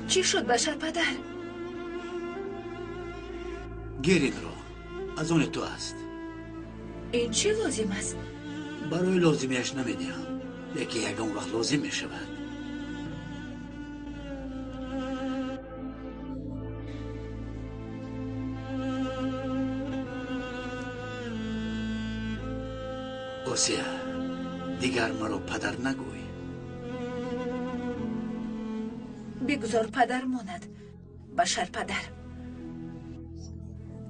چی شد بشر پدر؟ گیرین رو از اون تو است. این چی لازم است؟ برای لازمیش نمیدیم، یکی یکم وقت لازم می شود. اوسیا دیگر مرا پدر نگوی. بگذار پدر ماند بشر پدر.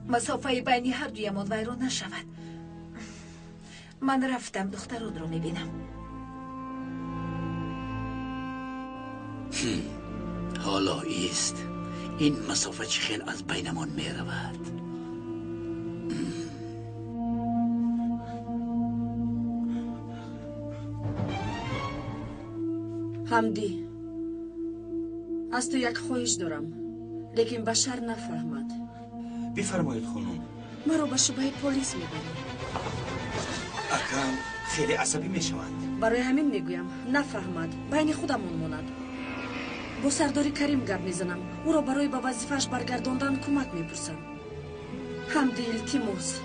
مسافه بینی هر دویمان ویران نشود. من رفتم دختران رو میبینم. حالا ایست این مسافه چه خیل از بینمان می رود. حمدی از تو یک خواهش دارم، لیکن بشر نفهمد. بفرمایید خانم. مرا به شبه پلیس میبرید. اکرم خیلی عصبی میشوند. برای همین میگویم نفهمد، بین خودمون ماند. با سرداری کریم گپ میزنم، او را برای به وظیفه‌اش برگرداندن کمک میپرسم. حمدی التماس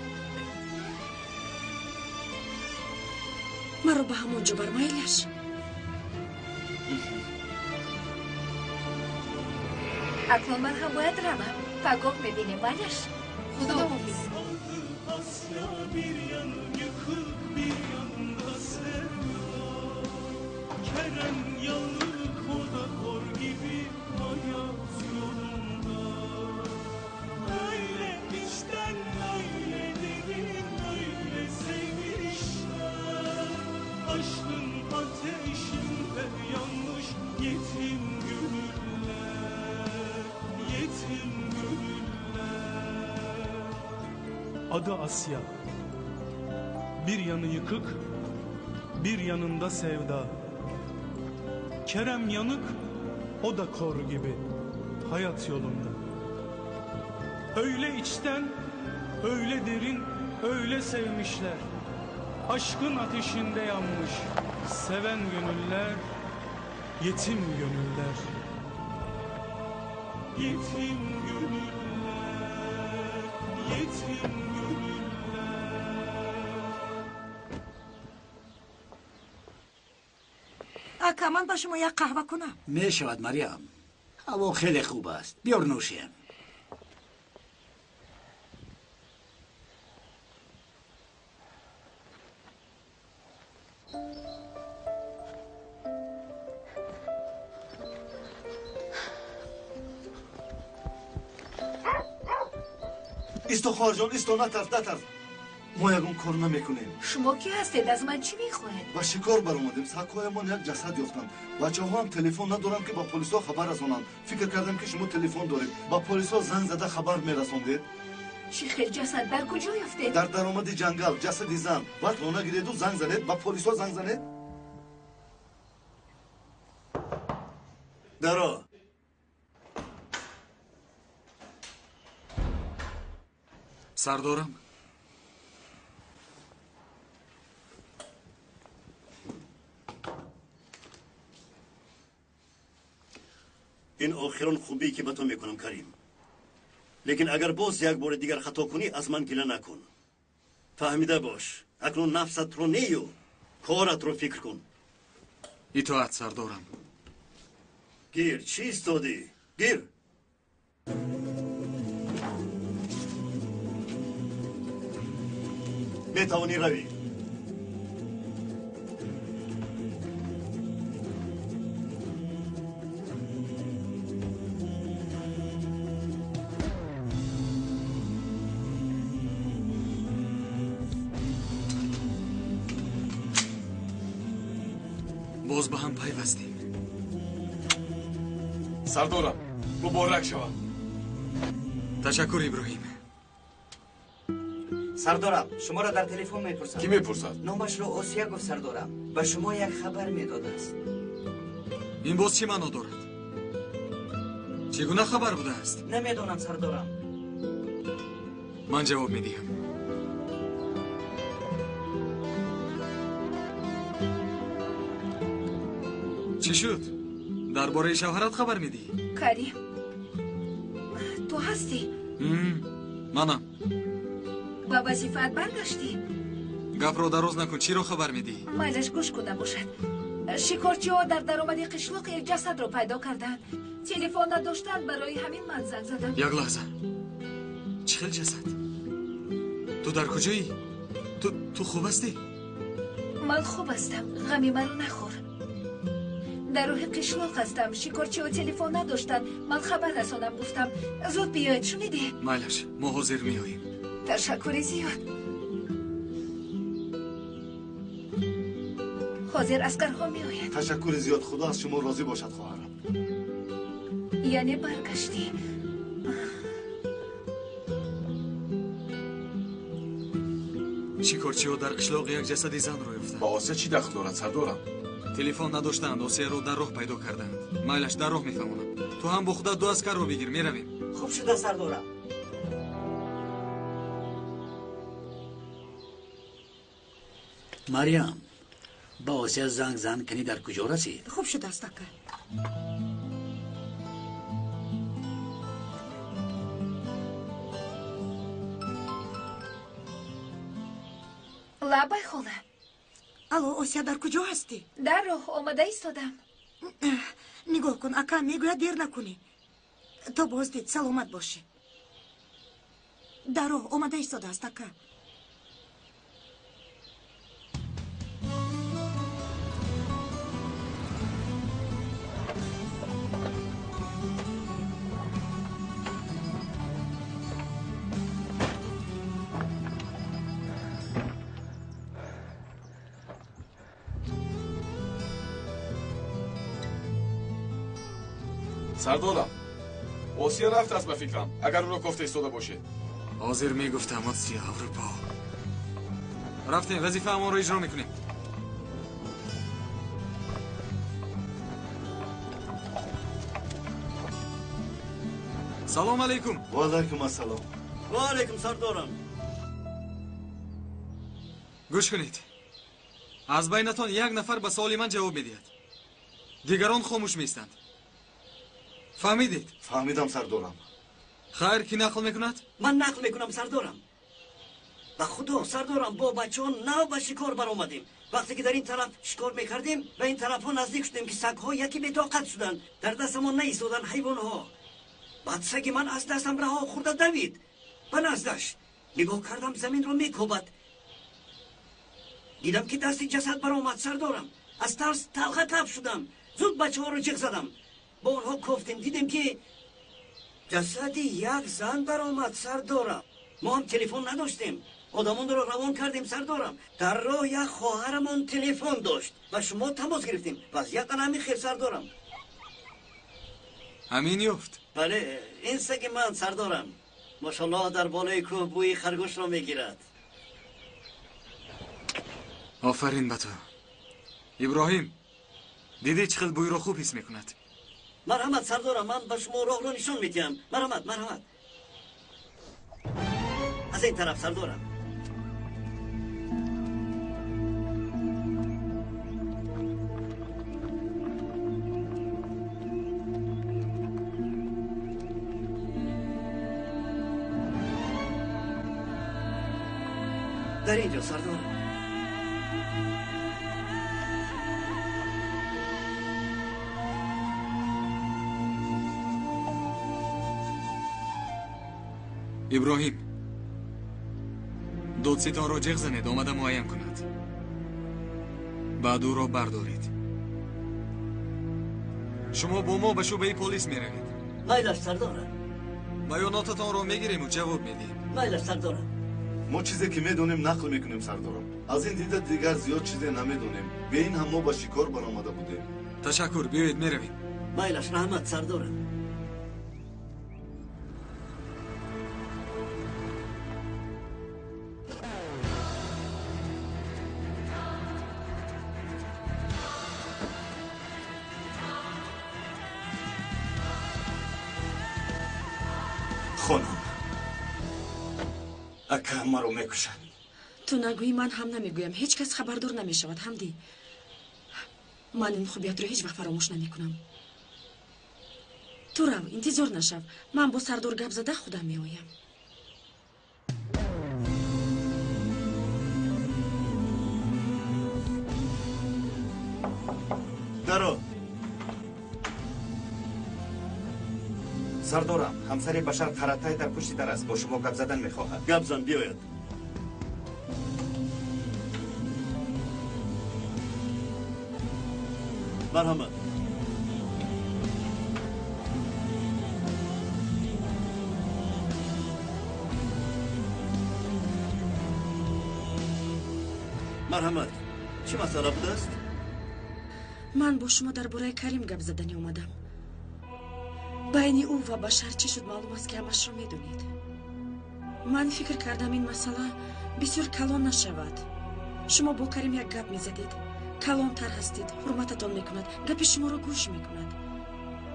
مرا به همونجا برمیلش. اکنون من هم باید روم. پگاه میبینیم ولیش. خدا حافظ. Adı Asya. Bir yanı yıkık, bir yanında sevda. Kerem yanık, o da kor gibi hayat yolunda. Öyle içten, öyle derin, öyle sevmişler. Aşkın ateşinde yanmış seven gönüller, yetim gönüller. Yetim gönüller, yetim gönüller. اکا من با شما یک قهوه کنم. می شود مریم، هوا خیلی خوب است، بیار نوشیم. ایستو خواهر جان ایستو نترس ما یکون کار نمیکنیم. شما کی هستید؟ از من چی میخواید؟ با شکار برآمدیم. ساکویمان یک جسد یافتند. بچه‌ها هم تلفن ندارن که با پلیسا خبر رسونن. فکر کردم که شما تلفن دارید. با پلیسا زنگ زده خبر میرسوندید. چی خیلی جسد در کجا یافتید؟ در درآمد جنگل جسد زن. وقت لونه گیرید و زنگ زدید با پلیسا زنگ زدید. درا سردارم این آخران خوبی که به تو میکنم کریم، لیکن اگر باز یک بار دیگر خطا کنی از من گله نکن. فهمیده باش اکنون نفست رو نیو کارت رو فکر کن. اطاعت سردارم. گیر چی استادی؟ گیر. میتوانی روی. باز به هم پیوستیم. سردارم مبارک شود. تشکر ابراهیم. سردارم شما را در تلفن میپرسم. کی میپرسد؟ نامش را آسیا گفت سردارم. به شما یک خبر میداده است. این باز چی معنا دارد؟ چگونه خبر بوده است؟ نمیدانم سردارم. من جواب میدهم. چی شد؟ درباره شوهرت خبر میدی؟ کریم تو هستی؟ منم. با وظیفت برگشتی؟ گپ را دراز نکن. چی را خبر میدی؟ مایلش گوش کنه باشد. شکارچی ها در درآمد قشلاق یک جسد را پیدا کردن. تلفن نداشتن، برای همین من زنگ زدم. یک لحظه. چه خیل جسد؟ تو در کجایی؟ تو خوب هستی؟ من خوب هستم. غمی منو نخور. در راه قشلاق هستم. شکارچی ها تلفن نداشتن. من خبر رسانم گفتم زود بیاید. شنیدی؟ مایلش ما حاضر میاییم. تشکر زیاد. حاضر اسکرها میآید. تشکر زیاد. خدا از شما راضی باشد خواهرم. یعنی برگشتی؟ شکارچی ها در قشلاق یک جسد زن رو یافتند. با آسیا چی دخل دارد سردارم؟ تلفن نداشتند. آسیا رو در راه پیدا کردند. مایلش در راه میفهمونم. تو هم با خودت 2 اسکر رو بگیر. میرویم. خوب شده سردارم. مریم با آسیا زنگ زن کنی در کجا رسید؟ خوب شده است اکا. لبای خونه. الو آسیا در کجا هستی؟ در راه آمده ایستادم. نگاه کن اکا میگوید دیر نکنی. تا باز دید سلامت باشی. در راه آمده ایستاده است اکا. سردارم آسیا رفت است به فکرم. اگر او را گفته ایستاده باشه. حاضر میگفتم آسیا اروپا. رفتیم. وظیفه امان رو اجرا میکنیم. سلام علیکم. و علیکم السلام. و علیکم سردارم. گوش کنید. از بینتان یک نفر به سوال من جواب میدهد. دیگران خاموش میستند. فهمیدید؟ فهمیدم سردارم. خیر کی نقل میکند؟ من نقل میکنم سردارم. به خدا سردارم با بچه ها نو به شکار برآمدیم. وقتی که در این طرف شکار میکردیم به این طرف ها نزدیک شدیم که سگ ها یکی بی‌طاقت شدن. در دستمان نیستادن حیوان ها. بعد سگ من از دستم رها خورده دوید. به نزدش نگاه کردم زمین رو میکوبد. دیدم که دستی جسد برآمد سردارم. از ترس تلخ تب شدم. زود بچه ها رو جیغ زدم. با اونها گفتیم دیدیم که جسدی یک زن برآمد سردارم. ما هم تلفن نداشتیم. آدمان رو روان کردیم سردارم. در راه یک خواهرمان تلفن داشت و شما تماس گرفتیم. وضعیت همین خیر سردارم. همین یفت. بله این سگ من سردارم. ماشاءالله در بالای کوه بوی خرگوش را میگیرد. آفرین به تو. ابراهیم دیدی چقدر بوی را خوب حس میکند. مرحمت سردارم، من به شما راه رو نشون میدم. مرحمت. از این طرف سردارم. در اینجا سردارم. ابراهیم دادستان را جیغ زنید آمده معاین کند. بعد او را بردارید. شما با ما به شعبه پلیس میروید. میل سردارم. بیاناتتان را میگیریم و جواب میدیم. میل سردارم. ما چیزی که میدونیم نقل میکنیم سردارم. از این دیده دیگر زیاد چیزی نمیدونیم. به این هم ما با شکار برآمده بودیم. تشکر، بیایید میرویم. میلش رحمت سردارم. خانم اکا ما رو میکشن. تو نگویی من هم نمیگویم. هیچ کس خبردار نمیشود. حمدی من این خوبیت رو هیچ وقت فراموش نمیکنم. تو رو انتظار نشو. من با سردار گپ زده خودم میآیم. درو. سردارم، همسر بشر قرطای در پشت در است. با شما گپ زدن میخواهد. گپ زن بیاید. مرحمت. مرحمت. چی مسئله بوده است؟ من با شما درباره کریم گپ زدنی اومدم. بین او و بشر چی شد معلوم است که همش رو میدونید. من فکر کردم این مسئله بسیار کلان نشود. شما با کریم یک گپ میزدید. کلان تر هستید. حرمتتان میکند. گپ شما رو گوش میکند.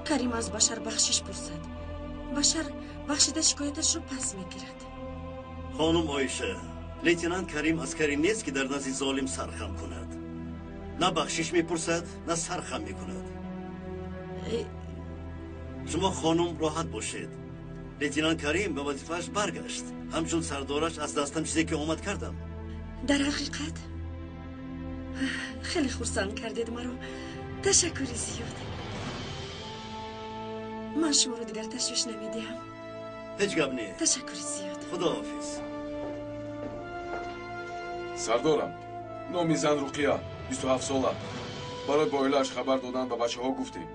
کریم از بشر بخشش پرسد. بشر بخشیده شکایتش رو پس میگیرد. خانم عایشه، لیتنانت کریم عسکری نیست که در نزد ظالم سرخم کند. نه بخشش میپرسد نه سرخم میکند. شما خانم راحت باشید. لیتنانت کریم به وظیفه‌اش برگشت. همچون سردارش از دستم چیزی که اومد کردم. در حقیقت خیلی خرسند کردید مرا. تشکری زیاد. من شما رو دیگر تشویش نمیدیم. هیچ گپ نیست. تشکری زیاد. خداحافظ. سردارم، نامی زن رقیه 27 ساله. برای با علاج خبر دادن به بچه ها گفتیم.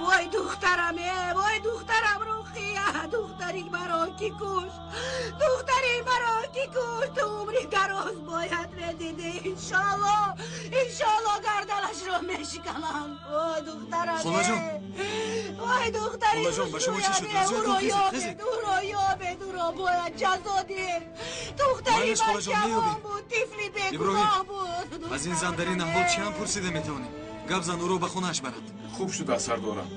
وای دخترمه، وای دخترم رقیه، دختری مرا کی کش، دختری مرا کی کش. تو عمری دراز باید بدیده. انشالله گردنش رو میشکنم. وای دخترمه. خاله جان. وای دختری خاله جان به شما چی شد؟ او رو یابد او رو باید جزا دید. دختری من جوان بود، طفلی بگناه بود. از این زن در این احوال چی هم پرسیده میتونیم؟ گپ زن او رو به خونهش برد. خوب شده سردارم.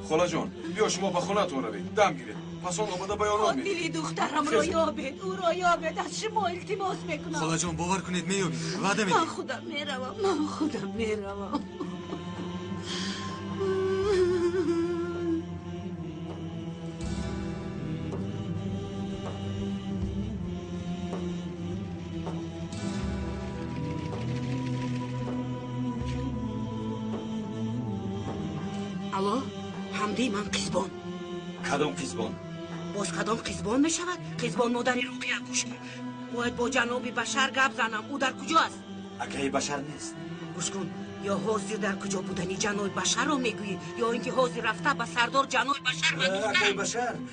خاله جان بیا شما به خونه تو روید. دم گیرید. پس آن آمده بیانات میدید. دلی دخترم رو یابد، او رو یابد. از شما التماس میکنم. خاله جان باور کنید میابید. وعده میدم. من خودم میروم. الو حمدی من قیزبان. کدام قیزبان؟ باز کدام قیزبان می شود؟ قیزبان مادری رقیه گوش کن. باید با جناب بشر گپ زنم. او در کجا است؟ اکای بشر نیست. گوش کن، یا حاضر در کجا بودنی جناب بشر رو میگویی یا اینکه حاضر رفته به سردار جناب بشر و دخترم.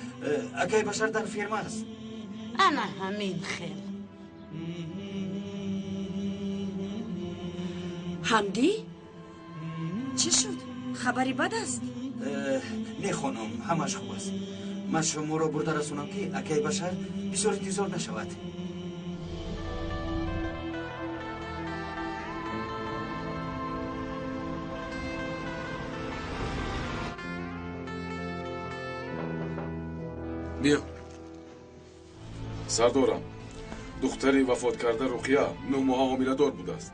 اکای بشر در فیرما است. انا همین خیل. حمدی؟ چه شد؟ خبری بد است؟ نه خانم، همش خوب است. من شما را برده رسونم که اکای بشر بسیار انتظار نشود. بیا. سردارم، دختری وفات کرده رقیه 9 ماه حامله دار بوده است.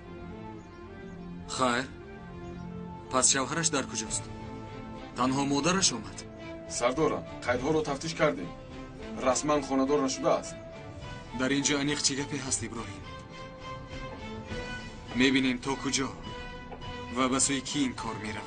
خیر. پس شوهرش در کجاست؟ تنها مادرش آمد. سردارم، قیدها رو تفتیش کردیم. رسما خانه‌دار نشده است. در اینجا انیق چی گپی هست ابراهیم؟ میبینیم تا کجا و به سوی کی این کار میرود.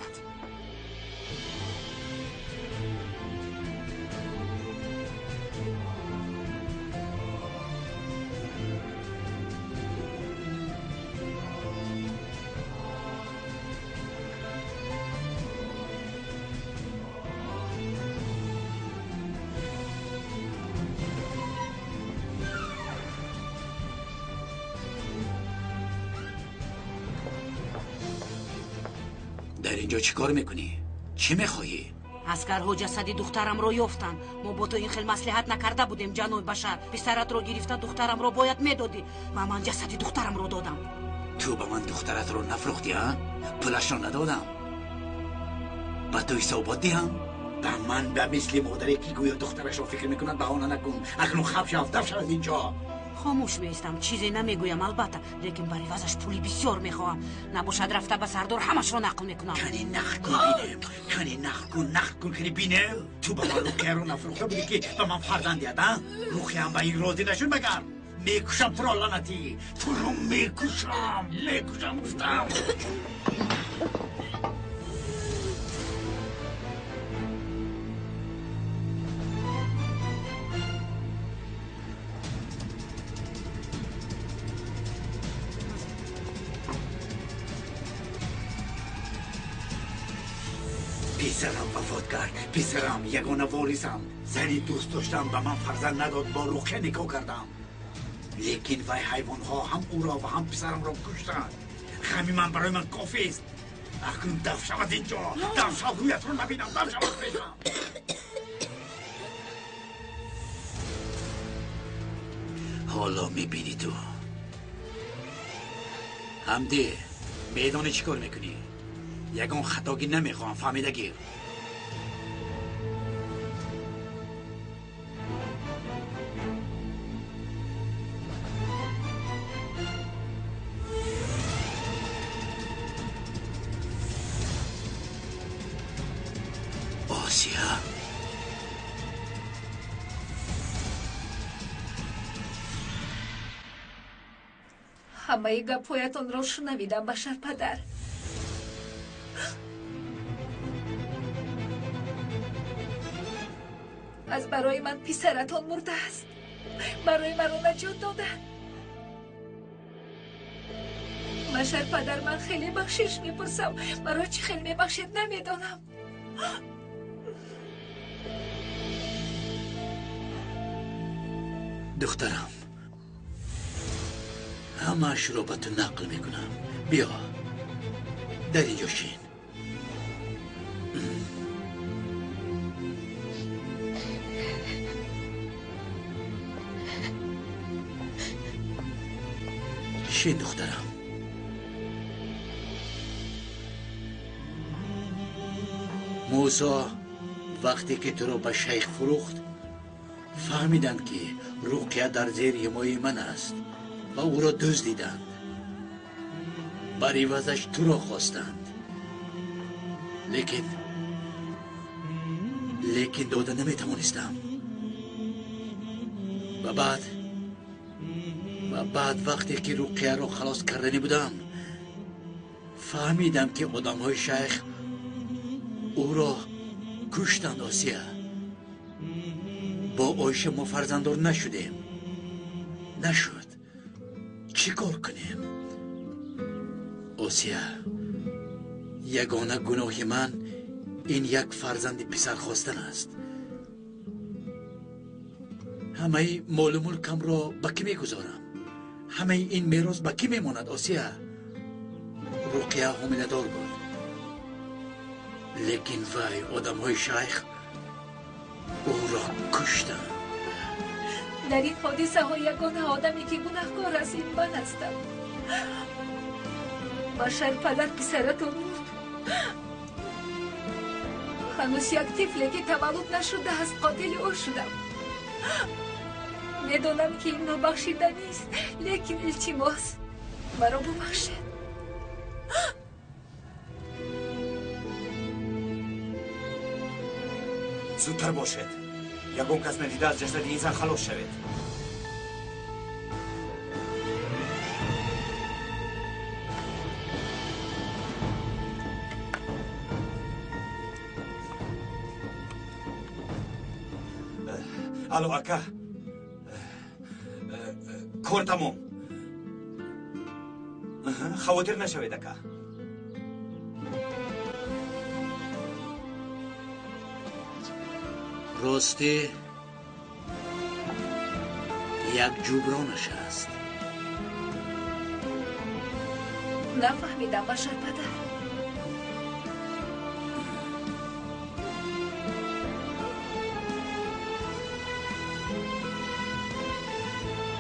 در اینجا چی کار میکنی؟ چی میخوایی؟ اسکرها جسد دخترم رو یافتن. ما با تو این خیلی مصلحت نکرده بودیم جناب بشر. پسرت رو گرفته دخترم رو باید میدادی و من جسد دخترم رو دادم. تو به من دخترت رو نفروختی ها؟ پولش رو ندادم. با تو حسابات دیم؟ به من به مثل مادری که گویا دخترش رو فکر میکنن بهانه نکن. اکنون خب شفتف شد اینجا. خاموش میستم، چیزی نمیگویم البته، لیکن برای وزش پولی بسیار میخواهم. نباشد رفته به سردار همش رو نقل میکنم. کنی نقل کن بینم، کنی نقل کن کنی بینم. تو به من روخیه رو نفروخته بودی که به من فرزندیت ها؟ روخیه هم به این راضی نشون مگر؟ میکشم تو را لعنتی، تو رو میکشم گفتم. پسرم وفات کرد. پسرم یگانه وارثم. زنی دوست داشتم به من فرزند نداد، با رقیه نکاح کردم. لیکن وای حیوان ها هم او را و هم پسرم را کشتند. غمی من برای من کافی است. اکنون دفع شود اینجا. دفع شود رویت رو نبینم. دفع شود پیشم. حالا میبینی تو حمدی میدانی چی کار میکنی؟ یگان خطاگی نمیخوام، فهمیده گیر. آسیا همه گپایتان را شنویدم بشر پدر. از برای من پسرتان مرده است. برای من را نجات دادن. بشر پدر، من خیلی بخشش میپرسم. برای چی خیلی میبخشید نمیدانم. دخترم همه رو به تو نقل میکنم. بیا در اینجا شین. شین دخترم. موسی وقتی که تو رو به شیخ فروخت فهمیدند که رقیه در زیر حمایه من است و او را دزدیدند. بر عوضش تو را خواستند. لیکن داده نمیتوانستم. و بعد وقتی که رقیه را خلاص کردنی بودم فهمیدم که آدم های شیخ او را کشتند آسیا. با آیشه ما فرزنددار نشدیم. نشد. چی کار کنیم؟ آسیا، یگانه گناه من این یک فرزند پسر خواستن است. همه مال و ملکم را به کی میگذارم؟ همه این میراث به کی میماند آسیا؟ رقیه حامله دار بود، لیکن وای آدم‌های شیخ او را کشتند. در این حادثه ها یگانه آدمی که گناهکار است این من هستم. بشر پدر پسرت رو مرد. هنوز یک طفلی که تولد نشده است قاتل او شدم. میدونم که این نابخشیده نیست، لیکن التماس مرا ببخشید. زودتر باشد. یگان کس ندیده از جسد این زن خلاص شود. الو اکا، کار تمام. خواطر نشوید اکا. راستی یک جبرانش است. نفهمیدم بشر پدر.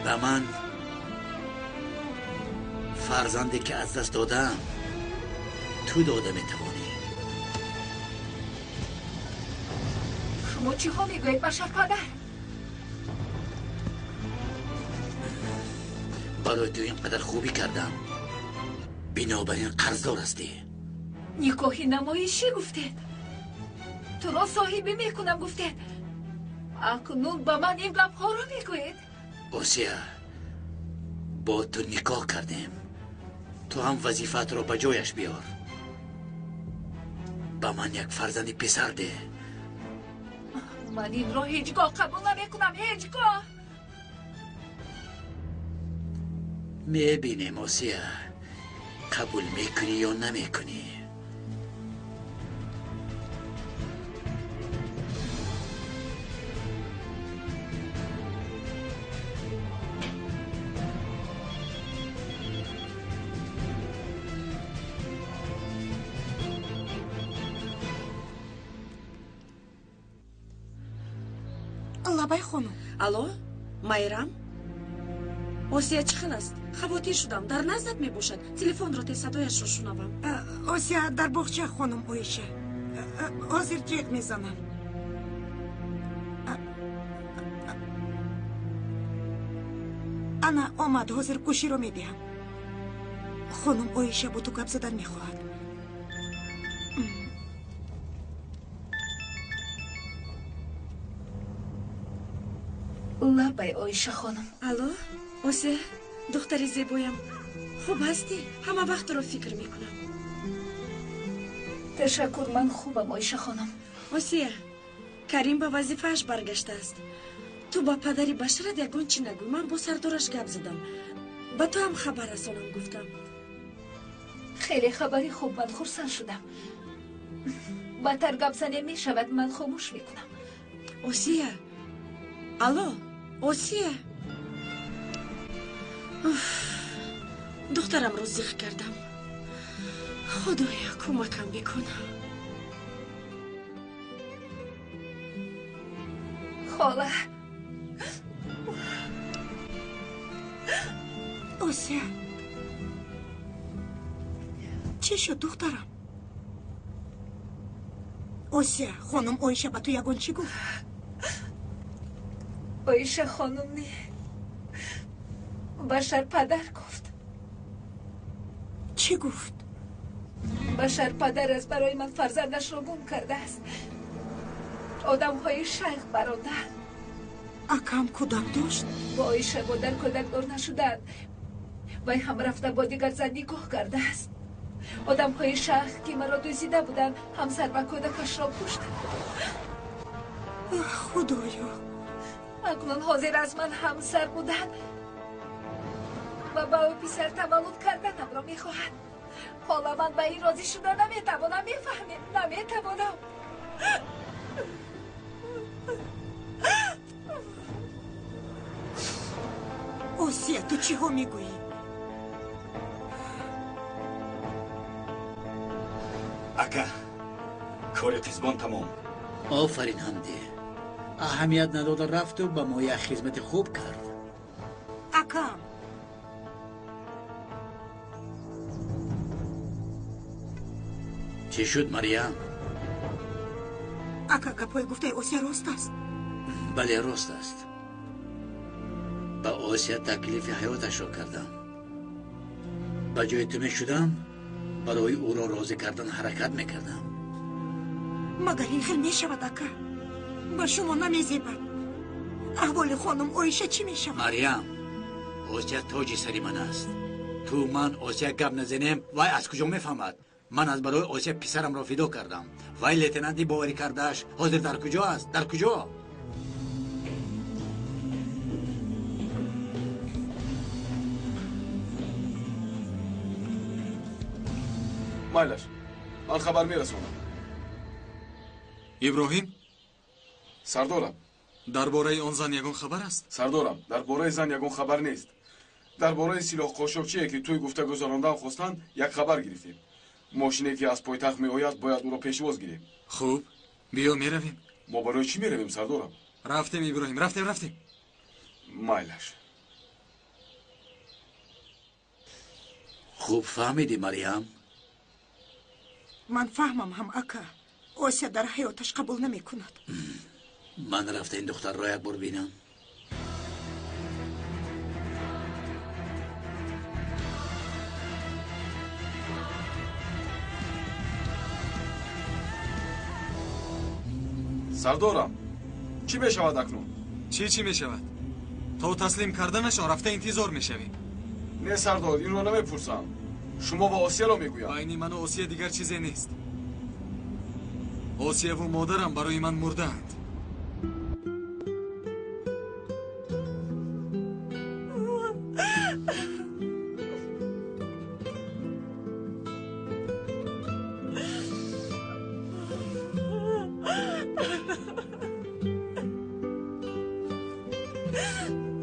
به من فرزندی که از دست دادم تو داده میتوانی. شما چی ها میگوید بشر پدر؟ برای تو اینقدر خوبی کردم، بنابراین قرضدار هستی. نکاحی نمایشی گفتید، تو را صاحبی میکنم گفتید، اکنون به من این لبها را میگوید. آسیا، با تو نکاح کردیم، تو هم وظیفت را به جایش بیار. به من یک فرزند پسر ده. من این را هیچگاه قبول نمیکنم، هیچگاه. میبینیم آسیا قبول میکنی یا نمیکنی. لبای خانم. الو майрам، осия чӣ хел аст? хавотир шудам. дар наздат мебошад. телефонро тез садояшро шунавам. осия дар боғча хонум оиша. ҳозир ҷиғ мезанам. ана омад, ҳозир гӯширо медиҳам. хонум оиша бо ту гап задан мехоҳад. лабай оиша хонум. алло осия, духтари зебоям, хуб ҳастӣ? ҳама вақтро фикр мекунам. ташаккур, ман хубам оиша хонум. осия, карим ба вазифааш баргаштааст. ту ба падари башарат ягон чӣ нагӯй. ман бо сардораш гап задам, ба ту ҳам хабар расонам гуфтам. хеле хабари хуб, ман хурсанд шудам. бадтар гап зане мешавад, ман хомӯш мекунам. осия, алло осия. духтарамро зиқ кардам. худоя кӯмакам бикун. хола. осия, чӣ шуд духтарам? осия, хонум оиша ба ту ягон чӣ гуфт? оиша хонум не, башар падар гуфт. чӣ гуфт? башар падар аст барои ман фарзандашро гум кардааст. одамҳои шайх баронданд. акам кӯдак дошт? бо оиша бодар кӯдакдор нашуданд. вай ҳам рафта бо дигар зан никоҳ кардааст. آدم‌های شهر که مرا دزدیده بودند همسر و کودکش را کشتند. خدایا، اکنون حاضر از من همسر بودند و با پسر تولد کردنم را میخواهد. حالا من به این راضی شده نمیتوانم. میفهمید؟ نمیتوانم. آسیا، تو چی ها میگویی؟ اکا کار تیزبان تمام. آفرین حمدی، اهمیت نداده رفت و به ما یک خدمت خوب کرد. اکا چی شد مریم؟ اکا گپای گفته آسیا راست است. بله راست است. با آسیا تکلیف حیاتش را کردم. به جای تو می شدم برای او را راضی کردن حرکت می کردم. مگر این خیلی می شود اکا؟ با شما نمیزیبد. احوال خانم آیشه چی می شود؟ مریم، آسیا تاج سری من است. تو من آسیا گپ نزنیم وای از کجا می فهمد؟ من از برای آسیا پسرم را فدا کردم. وای لیتنانتی باوری کردهش حاضر در کجا است؟ در کجا؟ مایلش من خبر میرسونم. ابراهیم، سردارم. درباره آن زن یگان خبر است؟ سردارم، درباره زن یگان خبر نیست. درباره سلاح قاچاقچیه که توی گفته گذراندن خواستند یک خبر گرفتیم. ماشینی که از پایتخت می آید باید او را پیشواز گیریم. خوب، بیا میرویم. ما برای چی میرویم سردارم؟ رفتیم ابراهیم، رفتیم. مایلش. خوب فهمیدی مریم؟ من فهمم هم اکا. آسیا در حیاتش قبول نمی کند. من رفته این دختر را یک بار بینم. سردارم، چی می شود اکنون؟ چی می شود؟ تا تسلیم کردنشان رفته انتظار می شویم. نه سردار، این رو نمیپرسم. شما با آسیا را میگویم. بین من و آسیا دیگر چیزی نیست. آسیا و مادرم برای من مردند.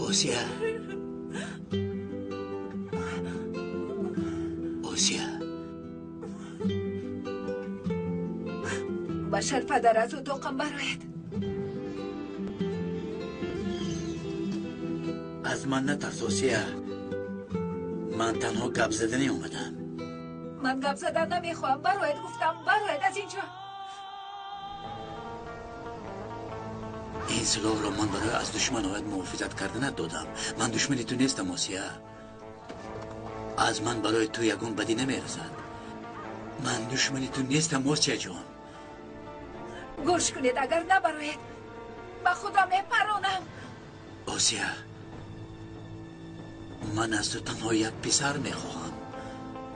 آسیا، بشر پدر از اتاقم برایت. از من نترس آسیا. من تنها گپ زدنی اومدم. من گپ زدن نمیخوام. برایت گفتم. برایت از اینجا. این سلاح را من برای از دشمنایت محافظت کردن دادم. من دشمنی تو نیستم آسیا. از من برای تو یگون بدی نمیرسد. من دشمنی تو نیستم آسیا جان. گوش کنید، اگر نبرایید به خدا میپرانم. آسیا، من از تو تنها یک پسر میخواهم.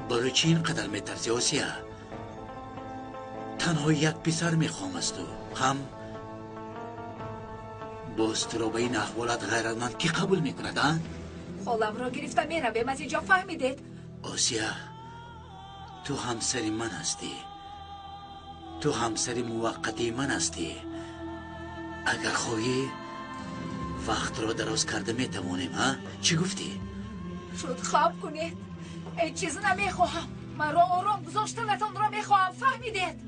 برای چی اینقدر میترسی آسیا؟ تنها یک پسر میخواهم از تو. هم باز تو را به این احوالت غیرتمند کی قبول میکند؟ حالم را گرفته میرویم از اینجا. فهمیدید؟ آسیا، تو همسری من هستی. تو همسری موقتی من هستی. اگر خواهی وقت را دراز کرده میتوانیم. چی گفتی؟ شد خواب کنید. هیچ چیز نمیخواهم. من را آرام گذاشتنتان را میخواهم. فهمیدید؟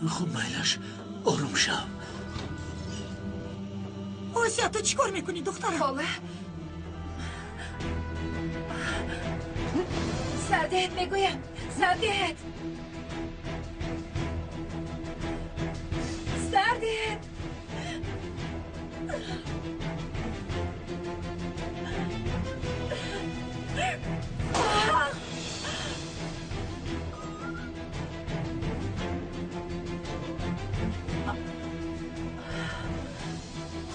خب مایلش، آروم شو. آسیا، تو چیکار میکنی دخترم؟ خاله، سردهت میگویم. سردهت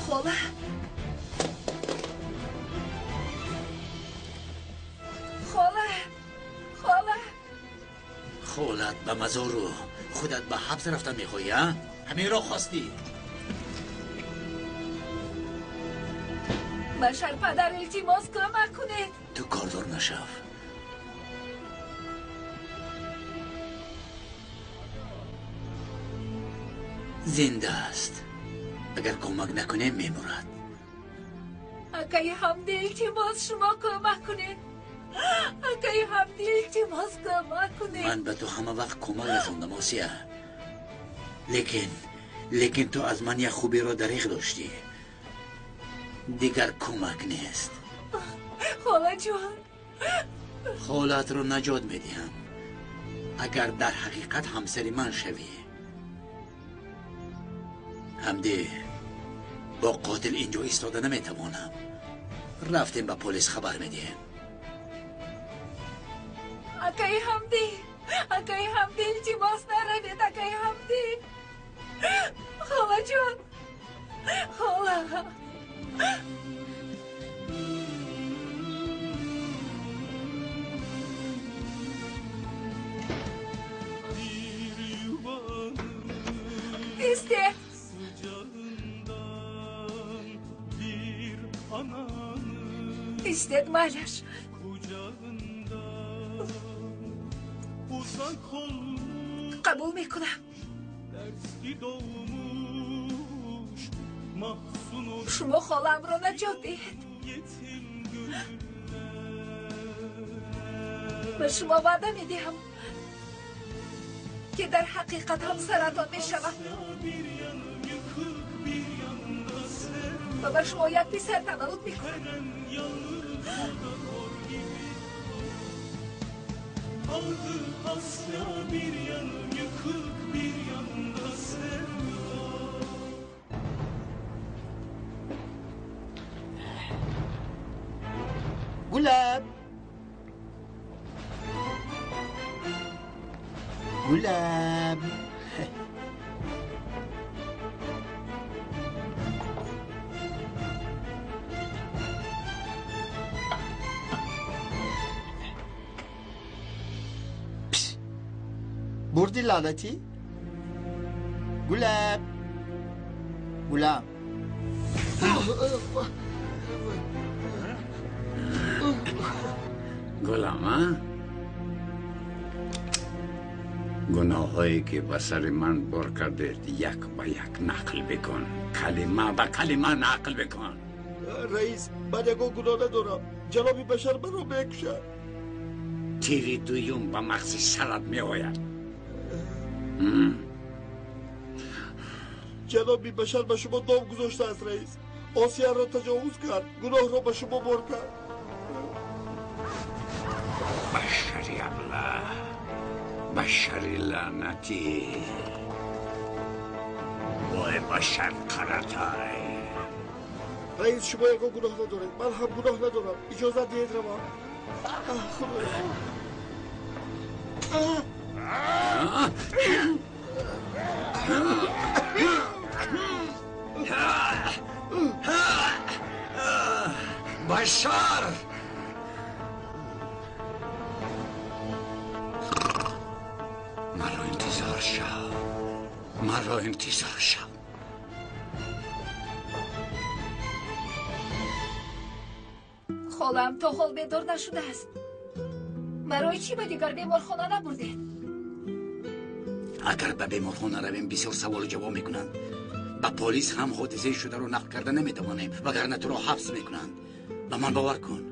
خاله، خاله، خاله، خولت به مزارو خودت به حبس رفتن میخوایی ها؟ همین را خواستی؟ بشر پدر التماس کمک کنید. تو کاردار نشو. زنده است. اگر کمک نکنه میمورد. اگه حمدی التماس شما کمک کنید. اگه حمدی التماس کمک کنید. من به تو همه وقت کمک رسوندم آسیا. لیکن تو از من یک خوبی را دریغ داشتی. دیگر کمک نیست. خاله جان، خالت رو نجات میدیم اگر در حقیقت همسر من شوی. حمدی با قاتل اینجا ایستاده نمیتوانم. رفتیم به پلیس خبر میدیم. اگه حمدی التماس نروید. اگه حمدی خاله جان، خاله İste. İstet Maler. Kabul میکنم. شما خالم رو نجات دهید. به شما وعده میدهم که در حقیقت همسرتان میشوم و به شما یک پسر تولد میکنم. گلاب گلاب بردی لعنتی؟ گلاب گلاب گلام گناه هایی که به سر من بار کرده یک به یک نقل بکن. کلمه به کلمه نقل بکن. رئیس من یکو گناه ندارم. جنابی بشر من رو بکشن. تیری دویم به مغز سرت می آید. جنابی بشر به شما دام گذاشته است رئیس. آسیا را تجاوز کرد. گناه را به شما بار کرد. بشری ابله، بشری لعنتی، وای بشر قرطای. رئیس شما یکو گناه ندارید. من هم گناه ندارم. اجازه دهید رو من. بشر مرا انتظار شو. خالم تا حال بیدار نشده است. برای چی به دیگر بیمارخانه نبردید؟ اگر به بیمارخانه رویم بسیار سوال و جواب میکنند. به پلیس هم حادثه شده رو نقل کرده نمیتوانیم وگرنه تو رو حبس میکنند. به من باور کن.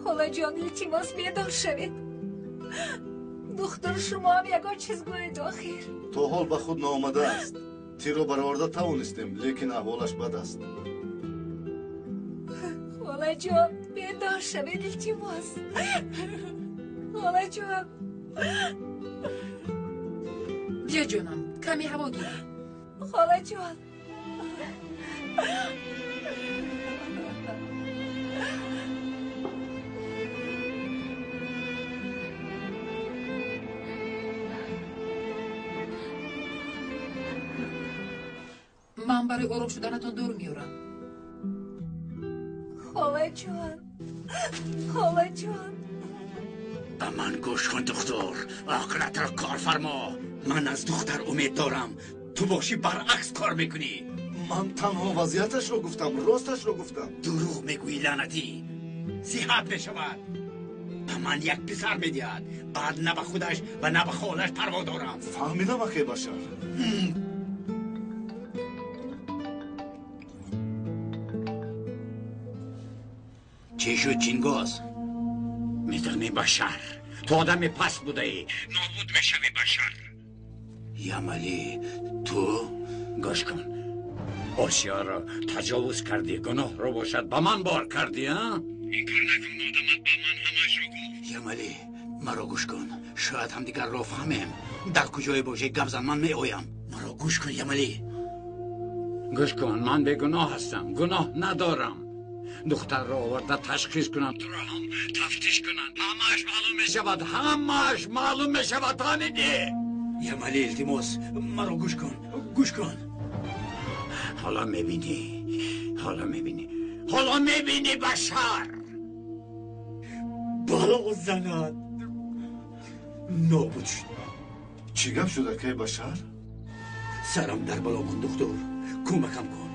خاله جان التماس بیدار شوید. دختر شما هم یگان چیز گوید آخر. تو حال به خود نامده است. تیرو برآورده توانستیم لیکن احوالش بد است. خاله جان بیدار شوید التماس. خاله جان. بیا جانم کمی هوا گیری. خاله جان. من برای آرام شدنتان دور میارم. خاله جان، خاله جان. به من گوش کن دکتر، عاقلت را کار فرما. من از دختر امید دارم، تو باشی برعکس کار میکنی. من تنها وضعیتش رو گفتم، راستش رو گفتم. دروغ میگویی لعنتی، صحت میشود. به من یک پسر میدهد، بعد نه به خودش و نه به خالش پروا دارم. فهمیدم اخی بشر. چی شد چینگاز؟ میتونی بشر، تو آدم پس بوده ای، نابود میشوی بشر. یملی تو گوش کن، آسیا را تجاوز کردی، گناه رو باشد به من بار کردی. ها این کار نکن، آدمت به من همش رو گفت. یملی مرا گوش کن، شاید هم دیگر را فهمیم. در کجای باشه گپ زن، من می آیم. مرا گوش کن یملی، گوش کن. من به گناه هستم، گناه ندارم. دختر را آورده تشخیص کنند، تو را هم تفتیش کنند، همش معلوم می شود، همش معلوم می شود. فهمیدی؟ یملی التماس مرا گوش کن، گوش کن. حالا میبینی، حالا میبینی، حالا میبینی بشر. بالا زند نابود شد. چی گپ شده که بشر؟ سرم در بالا کن دکتر، کمکم کن.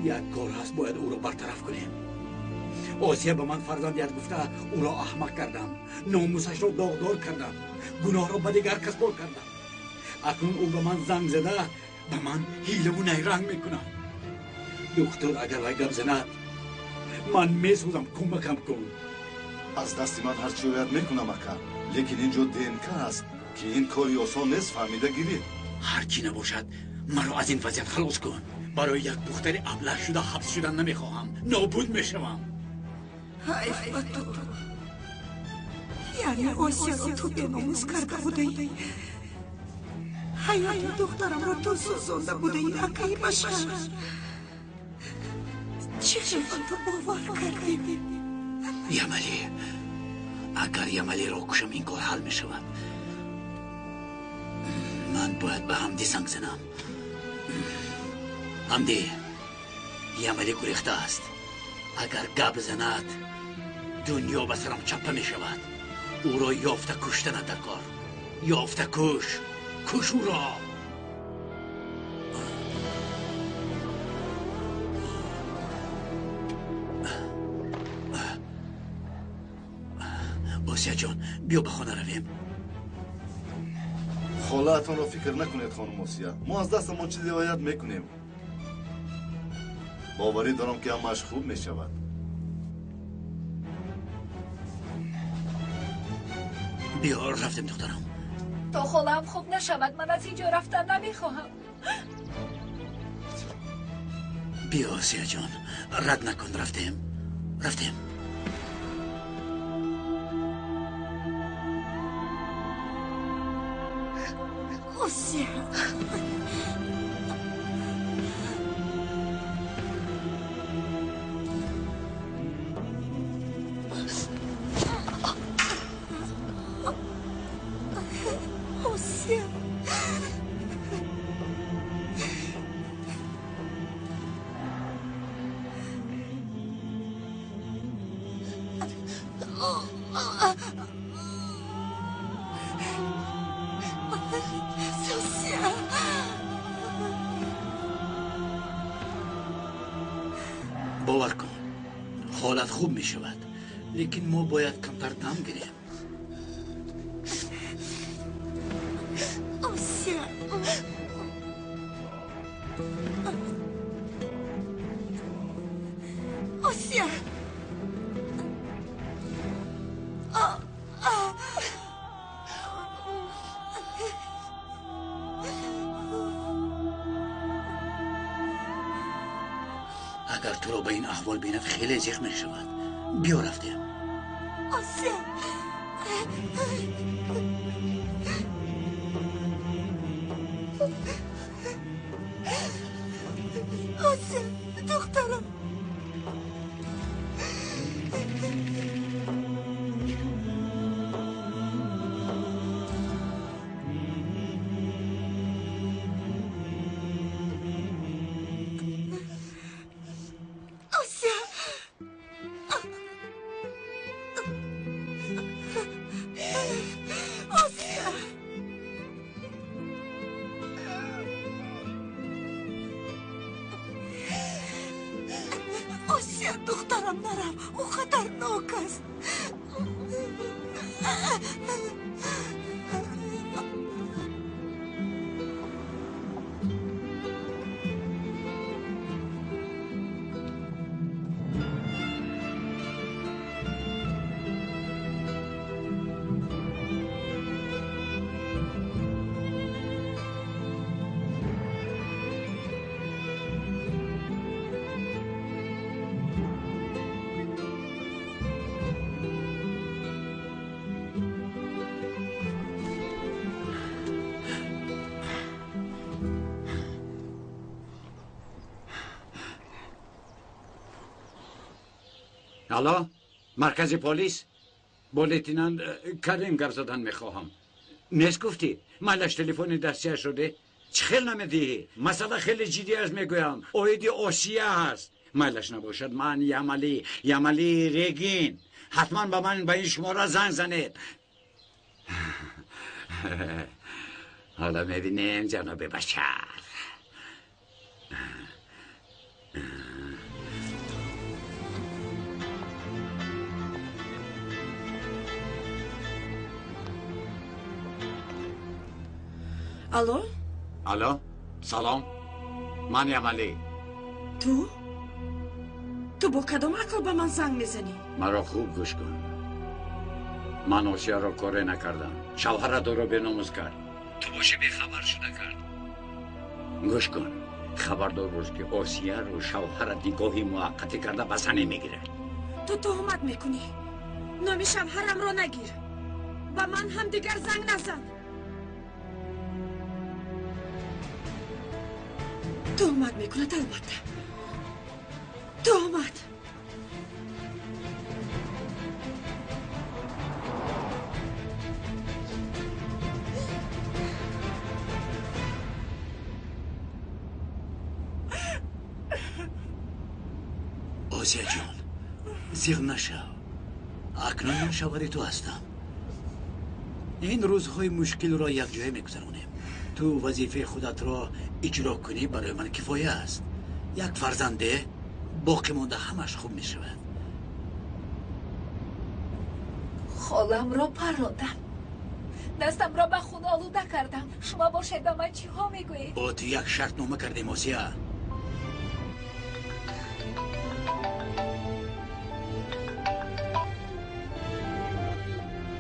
یک کار هست، باید او را برطرف کنیم. آسیا به من فرزندیت گفته او را احمق کردم، ناموسش را داغدار کردم، گناه را به دیگر کس بار کردم. اکنون او به من زنگ زده، به من حیله و نیرنگ میکنه. دکتر اگر وی گپ زند من میسوزم، کمکم کن. از دست من هرچی باید میکنم اکا، لیکن اینجا دینکه هست که این کاری آسان نیست. فهمیده گیری؟ هرچی نباشد مرا از این وضعیت خلاص کن. برای یک دختر ابله شده حبس شدن نمیخواهم، نابود میشوم. حیف به تو، یعنی آسیا رو تو به ناموس کرده بوده ای، حیات دخترم رو تو سوزانده بوده ای. اکای بشر، چطور تو باور کردی؟ یملی، اگر یملی را کشم این کار حل می شود. من باید به حمدی زنگ زنم. حمدی، یملی گریخته است. اگر گپ زند دنیا به سرم چپه می شود. او را یافته کشتن در کار، یافته کش، کش او را. آسیا جان، بیا به خانه رویم. خاله‌تان را فکر نکنید خانم آسیا، ما از دستمون چیزی باید میکنیم. باوری دارم که همش خوب میشود. بیا رفتیم دخترم. تا خالم خوب نشود من از اینجا رفتن نمیخواهم. بیا آسیا جان، رد نکن. رفتیم. آسیا، باور کن حالت خوب می شود، لیکن ما باید کمتر دم گیریم. آسیا، آسیا، اگر تو رو به این احوال بیند خیلی زیخ می شود. بیا رفتیم. آسیا، آسیا دخترم. الو مرکز پلیس با لیتنانت کریم گپ زدن میخواهم. نیست گفتی مالش تلفن دستیه شده؟ چه خیلی نمیدی؟ مسئله خیلی جدی است میگویم. اویدی آسیا هست. مالش نباشد من یمالی ریگین حتما با من به این شماره زنگ زنید. حالا میبینیم جناب بشر. الو الو سلام من یمالی. تو با کدام عقل به من زنگ میزنی؟ مرا خوب گوش کن. من آسیا را کاری نکردم. شوهر دو به ناموس کرد. تو باشی بی خبر شده کرد. گوش کن خبردار باش که آسیا رو شوهر دیگاهی موقتی کرده بسنه میگیره. تو تهمت میکنی. نام شوهرم رو نگیر. با من هم دیگر زنگ نزن. تهمت میکند البته. تهمت. آسیا جان زیغ نشو. اکنون من شوهر تو هستم. این روزهای مشکل را یک جای میگذرونیم. تو وظیفه خودت را اجرا کنی برای من کفایه است. یک فرزنده باقی مانده همش خوب می شود. خالم را پراندم. دستم را به خون آلوده کردم. شما باشید به من چی ها میگویی؟ با تو یک شرط نامه کردیم آسیا.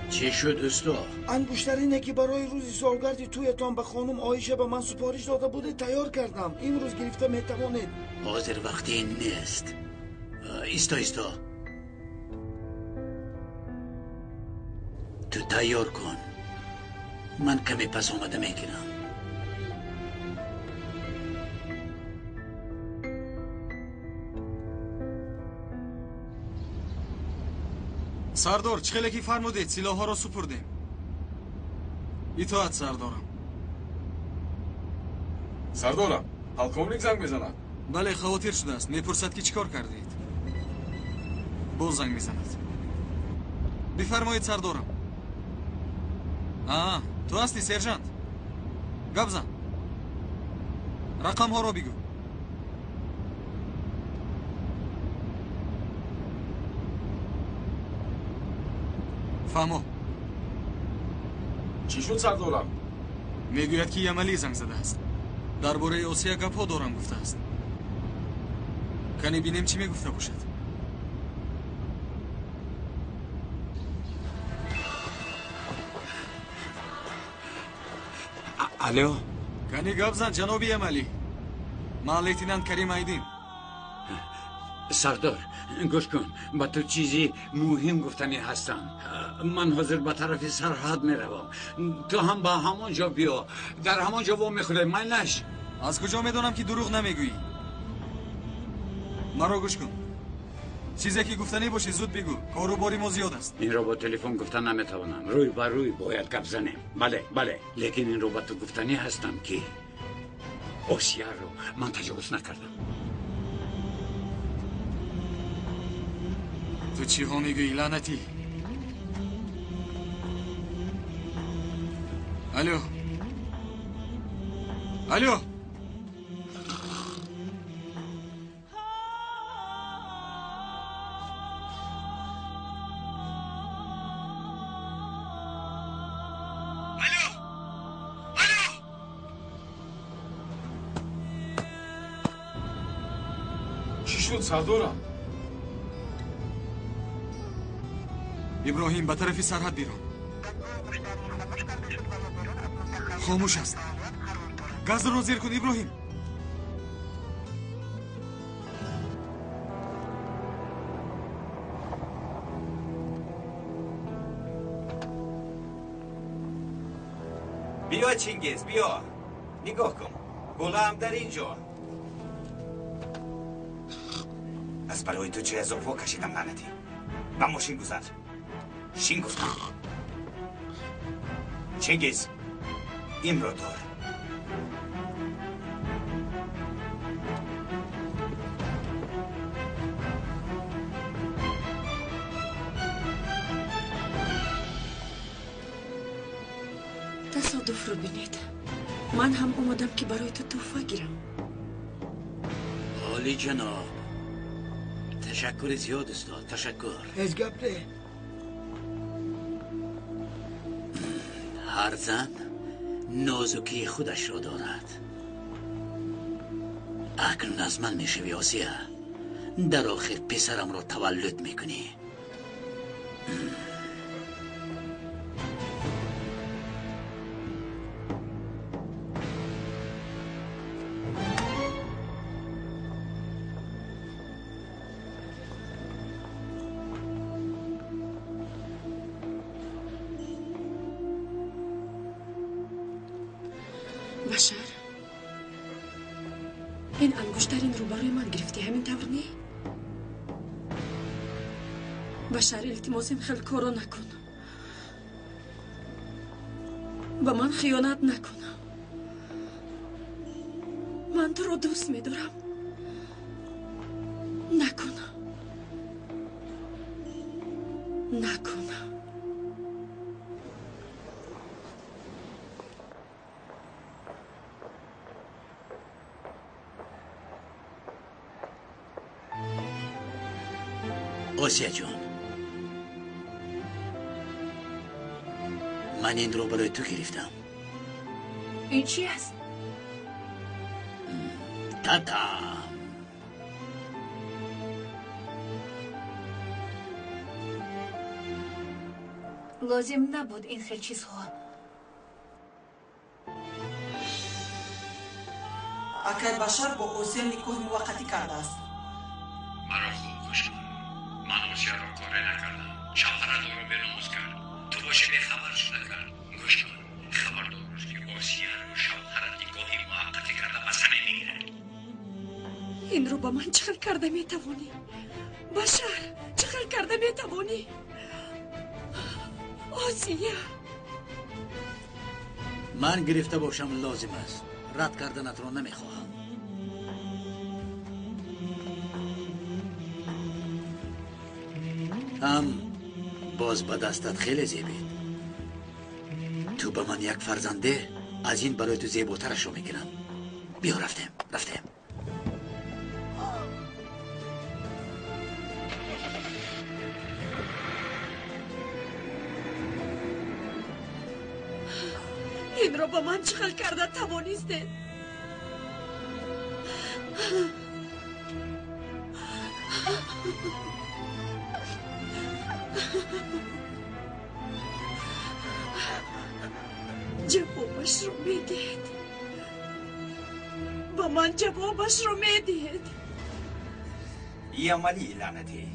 چی شد استا؟ انگشترینه که برای روز سالگرد تویتان به خانم عایشه به من سفارش داده بوده تیار کردم. این روز گرفته میتوانید. حاضر وقتی این نیست. ایستا تو تیار کن. من کمی پس آمده میگیرم. سردار چخیلی که فرمودید سلاح ها را سپردیم. اطاعت سردارم. سردارم پالکوونیک زنگ میزند. بله خواطر شده است. میپرسد که چیکار کردید. باز زنگ میزند. بفرمایید سردارم. تو هستی سرجانت. گپ زن. رقم ها را بگو. فهمو. چی شد سردارم؟ میگوید که یمالی زنگ زده است. درباره آسیا گپ ها دارم گفته است. کنی بینیم چی میگفته باشد. الو کنی گپ زن جناب یمالی. من لیتنانت کریم ایدیم. سردار گوش کن. با تو چیزی مهم گفتنی هستم. من حاضر به طرف سرحد میروم. تو هم با همون جا بیا. در همون جا وام میخوره. من نش. از کجا میدونم که دروغ نمیگویی؟ مرا گوش کن. چیزی که گفتنی باشه زود بگو. کاروباری ما زیاد است. این رو با تلفن گفتن نمیتوانم. روی بر روی باید گپ زنیم. بله لیکن این رو با تو گفتنی هستم که آسیا رو من تجاوز نکردم. تو چی ها میگویی لعنتی؟ الو چی شد سردارم؟ ابراهیم به طرف سرحد بیرون. خاموش است. گاز رو زیر کن ابراهیم. بیا چینگیز بیا. نگاه کن. گلم در اینجا. از برای تو چه اضافه کشیدم لعنتی. با ماشین گذر شین گفتم چنگیز این رو دار تصادف رو بینید من هم اومدم که برای تو تحفه گیرم عالی جناب تشکر زیاد استاد تشکر از گبره هر زن نازکی خودش را دارد اکنون از من میشوی آسیه در آخر پسرم را تولد میکنی بشر این انگشترین رو برای من گرفتی همین طور نی؟ بشر التماسم خیلی کارا نکن با من خیانت نکن من تو رو دوست میدارم نکن آسیا جان من این رو برای تو گرفتم این چی است؟ تاتا لازم نبود این خیلی چیزها اکای بشر با اوسیا نیکوه موقتی کرده است مرا خوب گوش کن من آسیا را کاره نکردم شوهرت او را به ناموس کرد تو باشه به خبر شده کرد گوش کن خبردار باش که آسیا رو شوهرت نگاهی موقتی کرده بسنه نمیگیره این رو با من چخل کرده میتوانی بشر چخل کرده میتوانی آسیا من گرفته باشم لازم است رد کردنت را نمیخواهم هم باز به دستت خیلی زیبید تو به من یک فرزنده از این برای تو زیباترش رو میگیرم بیا رفتیم این رو با من چخل کرده توانیسته جوابش رو میدید با من جوابش رو میدید ای عملی لعنتی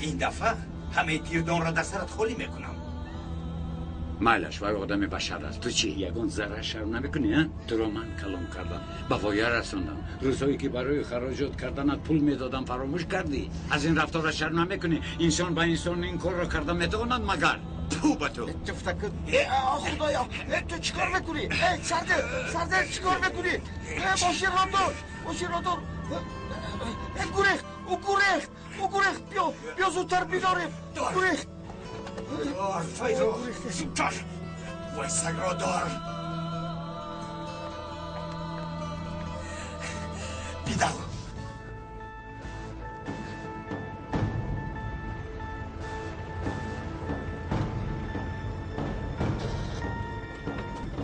این دفعه همه تیردان را در سرت خالی میکنم مایلش وای آدم بشر است تو چی یگان ذره شرم نمیکنی ها تو رو من کلام کردم به وایه رسوندم روزهایی که برای خراجات کردنت پول میدادم فراموش کردی از این رفتار شرم نمیکنی انسان با انسان این کار را کرده میتواند مگر تو به تو خدایا تو چیکار میکنی سرده چیکار میکنی ماشین را دار گریخت بیا زودتر بیداریم گریخت دار فیرو زودتر وای سگ را دار بیدو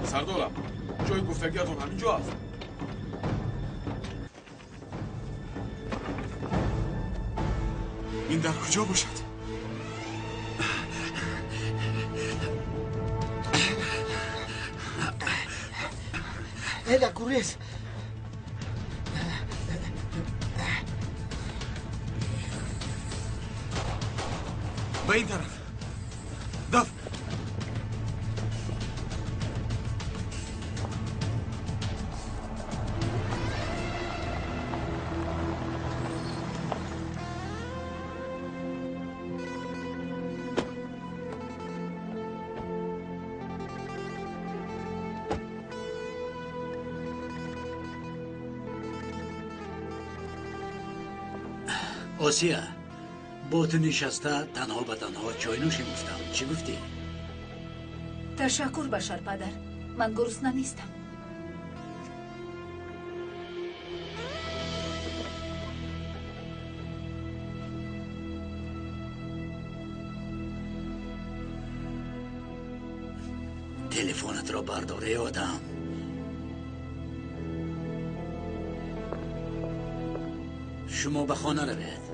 سردارم جای گفتگیتون همینجا هست این در کجا باشد؟ هلا گریز به این طرف دف آسیا با تو نشسته تنها به تنها چای نوشی گفتم. چی گفتی؟ تشکر بشر پدر. من گرسنه نیستم. تلفنت را برداره آدم. شما به خانه روید.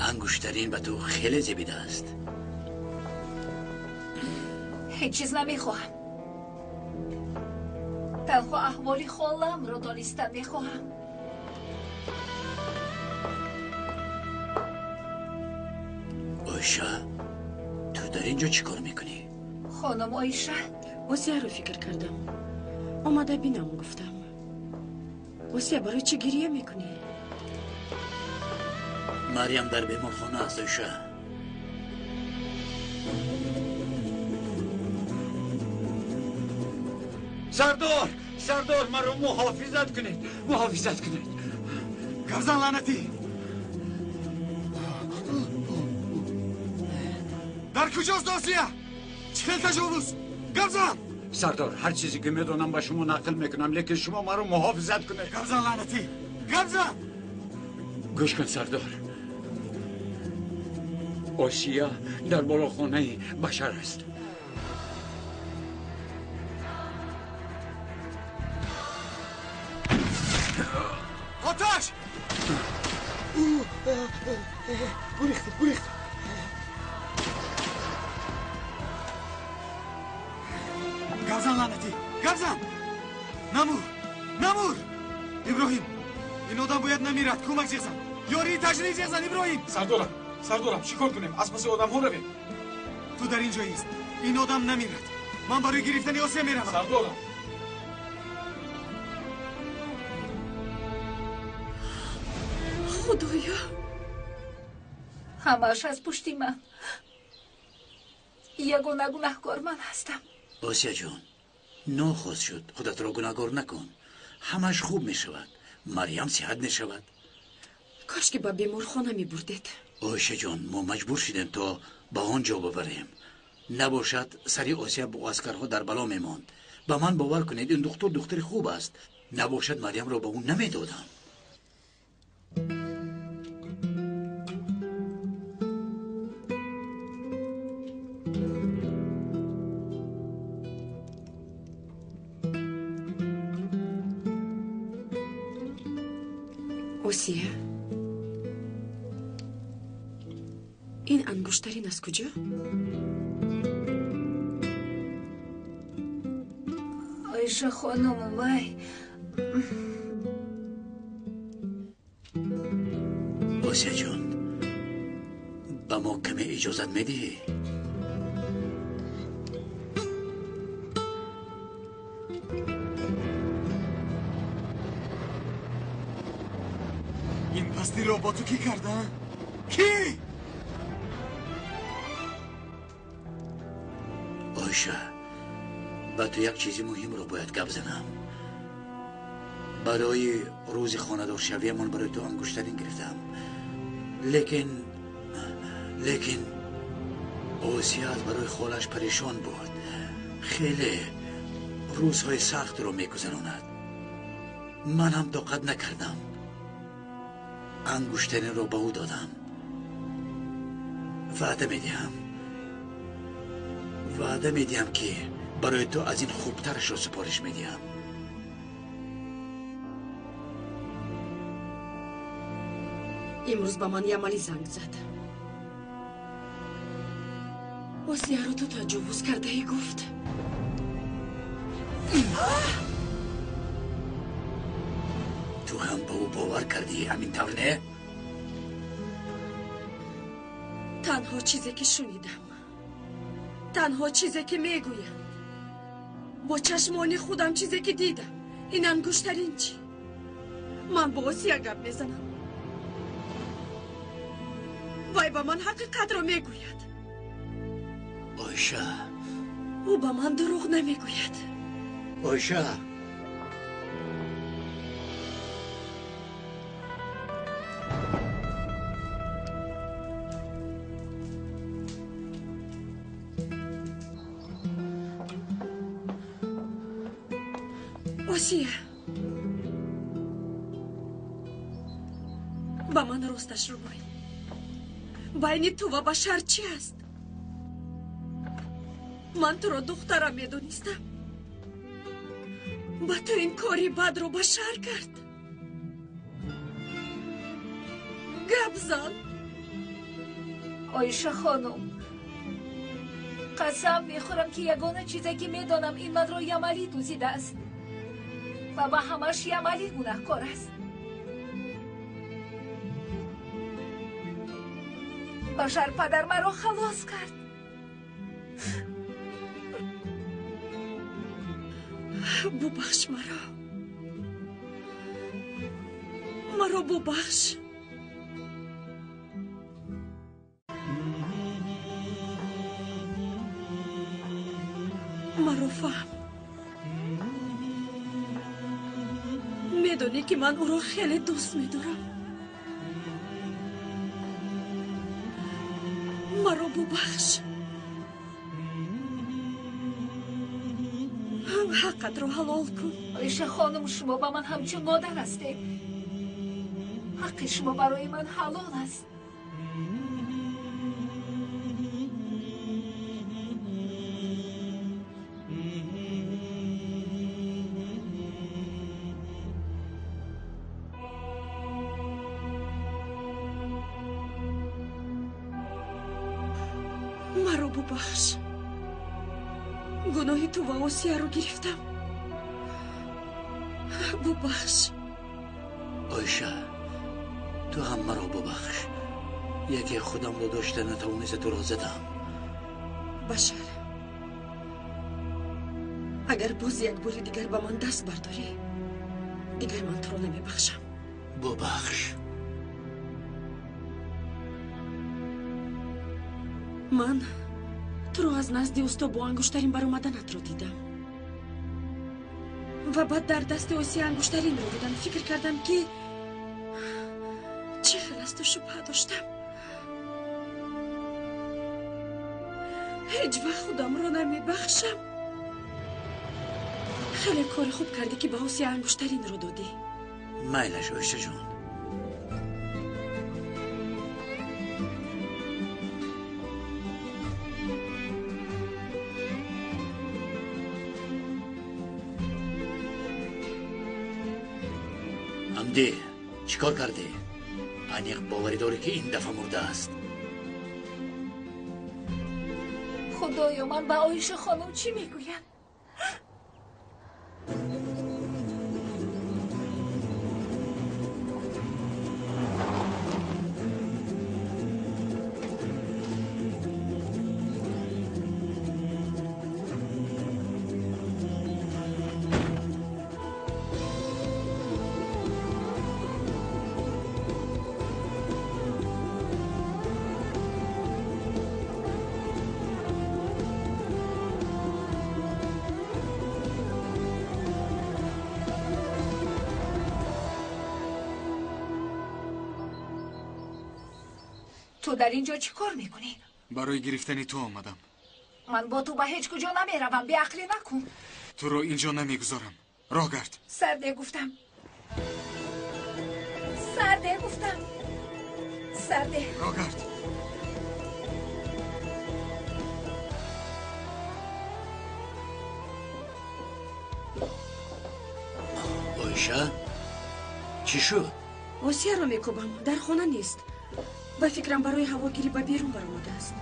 انگشترین به تو خیلی زیبیده است. هیچ چیز نمیخواهم. تنها احوالی خالم رو دانستن میخواهم. آیشه تو در اینجا چی کار میکنی؟ خانم آیشه واسه رو فکر کردم. آمده بینم گفتم. واسه برای چی گریه میکنی؟ مریم در بیمارخانه است آیشه. سردار مرا محافظت کنید. گرزن لعنتی در کجاست آسیا؟ چه تجاوز؟ گرزن سردار هر چیزی که میدونم به شما نقل میکنم لیکن شما مرا محافظت کنید. گرزن لعنتی گرزن گوش کن سردار. آسیا در بالاخانه بشر است. آتش! گریخت. گرزن لعنتی گرزن نمور ابراهیم این آدم باید نمیرد. کمک چیزن یاری تجریز چیزن. ابراهیم سردارم چیکار کنیم؟ از پس آدم ها رویم. تو در اینجایی است. این آدم نمیرد. من برای گرفتن آسیا میروم. سردارم خدایا همش از پشتی من. یگانه گناهکار من هستم. آسیا جان ناخوش شد. خودت را گناهکار نکن. همش خوب میشود. مریم صحت میشود. کاش که با بیمارخانه می بردید. آیشه جان ما مجبور شدیم تا به آنجا ببریم. نباشد سری آسیا با عسکرها در بلا میماند. به من باور کنید این دختر خوب است. نباشد مریم را به اون نمیدادم. آسیا این انگشترین از کجا؟ آیشه خانم وای آسیا جان به ما کمی اجازت میدی؟ این پستی را با تو کی کردن؟ کی؟ آیشه با تو یک چیزی مهم رو باید گپ زنم. برای روز خانه‌دار شویمان برای تو انگشترین گرفتم. لیکن آسیا برای خالش پریشان بود. خیلی روزهای سخت رو میگذراند. من هم طاقت نکردم. انگشترین رو به او دادم. وعده میدیم که برای تو از این خوبترش رو سپارش میدیم. امروز با من یه عملی زنگ زد. اوسیا رو تو تجاوز کرده ای گفت. تو هم به او باور کردی همین طور نه؟ تنها چیزی که شنیدم، تنها چیزی که میگویم، با چشمان خودم چیزی که دیدم، این انگشترین چی؟ من با اوسیا گپ میزنم، وای با من حقیقت رو میگوید. آیشه، او با من دروغ نمیگوید. آیشه، اوسیا، با من راستش رو بگوی. بین تو و بشر چی است؟ من تو رو دخترم میدونستم، با تو این کاری بد رو بشر کرد. گپ زن. آیشه خانم، قسم میخورم که یگانه چیزی که میدانم این من رو یملی دوزیده است و با همش یملی گناهکار است. بشر پدر مرا خلاص کرد. ببخش مرا ببخش. مرا فهم. میدونی که من او را خیلی دوست میدارم. مرا ببخش. حقت رو حلال کن. آیشه خانم، شما با من همچون مادر هستید. حق شما برای من حلال است. مرا ببخش. گناهی تو و اوسیا رو گرفتم. ببخش. آیشه، تو هم مرا ببخش. یکی خودم رو داشته نتوانست تو را زدم. بشر، اگر باز یک باری دیگر با من دست برداری، دیگر من تو رو نمیبخشم. ببخش. من تو رو از نزد اوستا با انگشترین برآمدنت رو دیدم و بعد در دست اوسیا انگشترین رو دیدم. فکر کردم که چه خیلی از تو شبه داشتم. هیچ وقت خودم رو نمیبخشم. خیلی کار خوب کردی که به اوسیا انگشترین رو دادی. میلش آیشه جان. حمدی، چیکار کردی؟ انیق باوری داری که این دفعه مرده است. خدایا، من به آیشه خانم چی میگویم؟ تو در اینجا چی کار میکنی؟ برای گرفتن تو آمدم. من با تو به هیچ کجا نمیروم. بی عقلی نکن. تو رو اینجا نمیگذارم. راه گرد. سرده گفتم. سرده گفتم. سرده. راه گرد. آیشه، چی شد؟ اوسیا رو میکوبم. در خانه نیست. با فکرم برای هواگیری به بیرون برآمده است.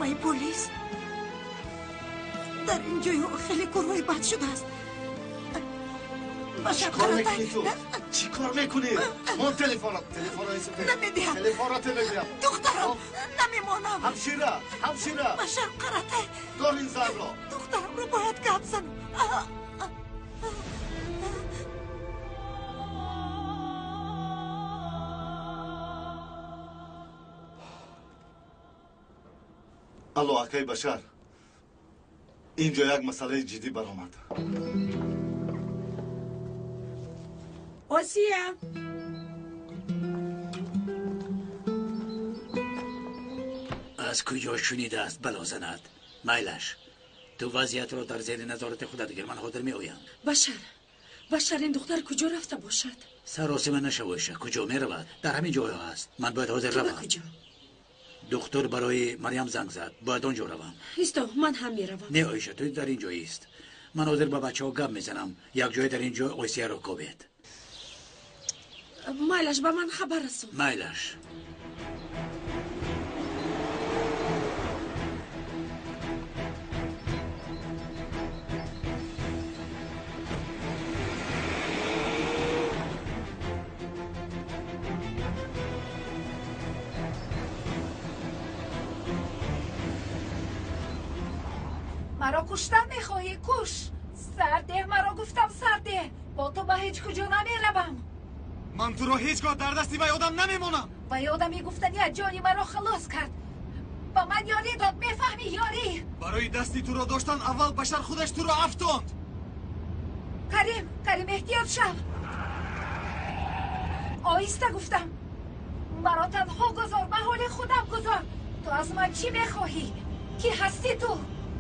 آقای پلیس در اینجا خیلی گروهی بد شده است. چی کار میکنی تو؟ چی کار میکنی؟ من تلفن نمیدیم. تلفنات میدیم. دخترم نمیمانم. همشیره مشقته. دار این زن را. دخترم رو باید گپ زنم. الو اکای بشر، اینجا یک مسئله جدی برآمد. آسیا از کجا شنیده است بلا زند؟ میلش تو وضعیت رو در زیر نظارت خودت بگیر، من حاضر می آیم. بشر این دختر کجا رفته باشد؟ سراسیمه نشوشه. کجا می رود؟ در همین جای هست. من باید حاضر روم. کجا؟ دکتر برای مریم زنگ زد، باید آنجا روم. ایستو، من هم می روم. نه آیشه، تو در اینجا ایست. من حاضر با بچه ها گپ میزنم. یک جای در اینجا آیسیه رو کوبید. میلش به من خبر رسون. میلش مرا کشتن میخواهی؟ کش. سرده، مرا گفتم سرده. با تو به هیچ کجا نمیروم. من تو رو هیچگاه در دستی و یادم نمیمونم. و یادمی گفتنی از جانی مرا خلاص کرد. با من یاری داد، میفهمی یاری؟ برای دستی تو رو داشتن اول بشر خودش تو رو افتاند. کریم احتیاط شو. آیسته گفتم. مرا تنها گذار، به حال خودم گذار. تو از من چی میخواهی؟ کی هستی تو؟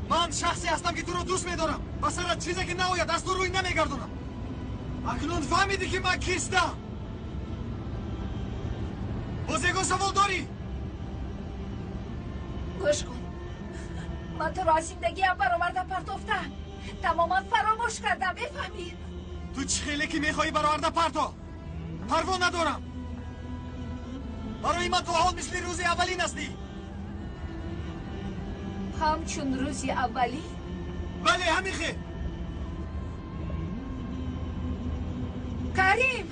من شخصی هستم که تو رو دوست میدارم. و سرت چیزی که ناید از تو روی نمیگردونم. اکنون فهمیدی که من کیستم؟ باز یکو سوال داری؟ گوش کن. من تو را از زندگیم برآورده پرتافته. تماما فراموش کردم، میفهمی؟ تو چه خیلی که میخوایی برآورده پرتا؟ پروا ندارم. برای من تو حال مثل روز اولین هستی. همچون روزی اولی؟ بله همین خیلی. کریم